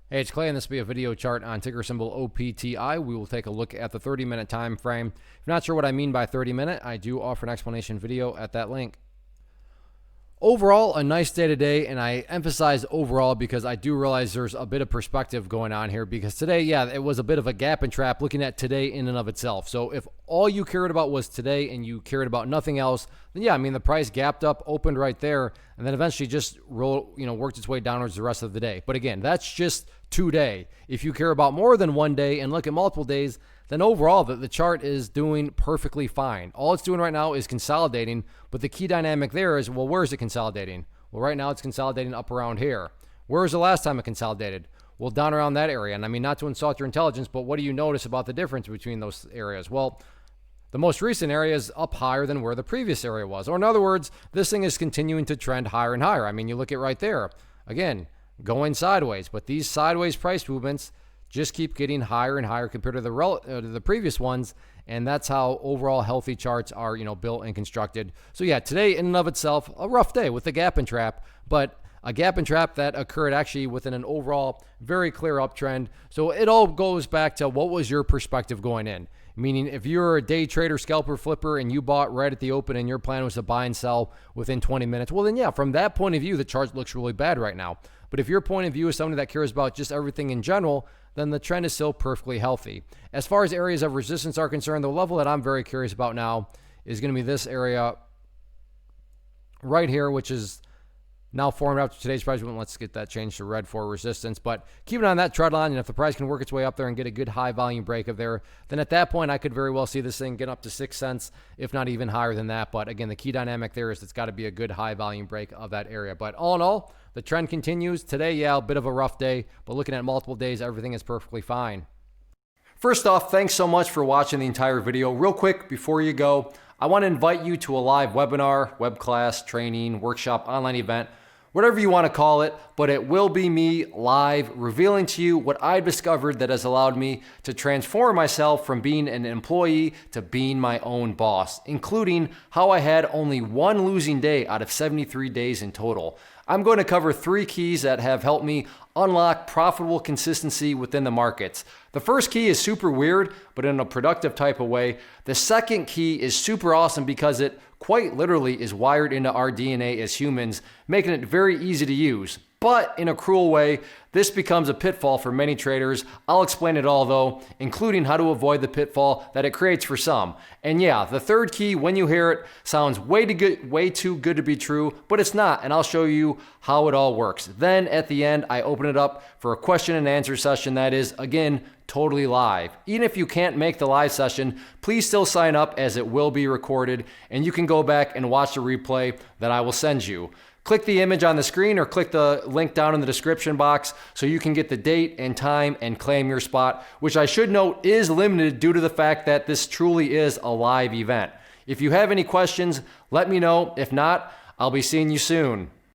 Hey, it's Clay, and this will be a video chart on ticker symbol OPTI. We will take a look at the 30-minute time frame. If you're not sure what I mean by 30-minute, I do offer an explanation video at that link. Overall, a nice day today, and I emphasize overall because I do realize there's a bit of perspective going on here, because today, yeah, it was a bit of a gap and trap looking at today in and of itself. So if all you cared about was today and you cared about nothing else, then yeah, I mean, the price gapped up, opened right there, and then eventually just worked its way downwards the rest of the day. But again, that's just today. If you care about more than one day and look at multiple days, then overall the chart is doing perfectly fine. All it's doing right now is consolidating, but the key dynamic there is, well, where is it consolidating? Well, right now it's consolidating up around here. Where was the last time it consolidated? Well, down around that area. And I mean, not to insult your intelligence, but what do you notice about the difference between those areas? Well, the most recent area is up higher than where the previous area was. Or in other words, this thing is continuing to trend higher and higher. I mean, you look at right there, again, going sideways, but these sideways price movements just keep getting higher and higher compared to the previous ones, and that's how overall healthy charts are, built and constructed. So yeah, today in and of itself, a rough day with the gap and trap, but a gap and trap that occurred actually within an overall very clear uptrend. So it all goes back to, what was your perspective going in? Meaning, if you're a day trader, scalper, flipper, and you bought right at the open and your plan was to buy and sell within 20 minutes, well then yeah, from that point of view, the chart looks really bad right now. But if your point of view is somebody that cares about just everything in general, then the trend is still perfectly healthy. As far as areas of resistance are concerned, the level that I'm very curious about now is going to be this area right here, which is now formed after today's price movement. Let's get that changed to red for resistance. But keep it on that trend line, and if the price can work its way up there and get a good high volume break of there, then at that point I could very well see this thing get up to 6 cents, if not even higher than that. But again, the key dynamic there is it's got to be a good high volume break of that area. But all in all, the trend continues. Today, yeah, a bit of a rough day, but looking at multiple days, everything is perfectly fine. First off, thanks so much for watching the entire video. Real quick, before you go, I want to invite you to a live webinar, web class, training, workshop, online event, whatever you want to call it, but it will be me live revealing to you what I've discovered that has allowed me to transform myself from being an employee to being my own boss, including how I had only one losing day out of 73 days in total. I'm going to cover 3 keys that have helped me unlock profitable consistency within the markets. The first key is super weird, but in a productive type of way. The second key is super awesome because it quite literally is wired into our DNA as humans, making it very easy to use. But in a cruel way, this becomes a pitfall for many traders. I'll explain it all though, including how to avoid the pitfall that it creates for some. And yeah, the third key, when you hear it, sounds way too good to be true, but it's not, and I'll show you how it all works. Then at the end, I open it up for a question and answer session that is, again, totally live. Even if you can't make the live session, please still sign up, as it will be recorded, and you can go back and watch the replay that I will send you. Click the image on the screen or click the link down in the description box so you can get the date and time and claim your spot, which I should note is limited due to the fact that this truly is a live event. If you have any questions, let me know. If not, I'll be seeing you soon.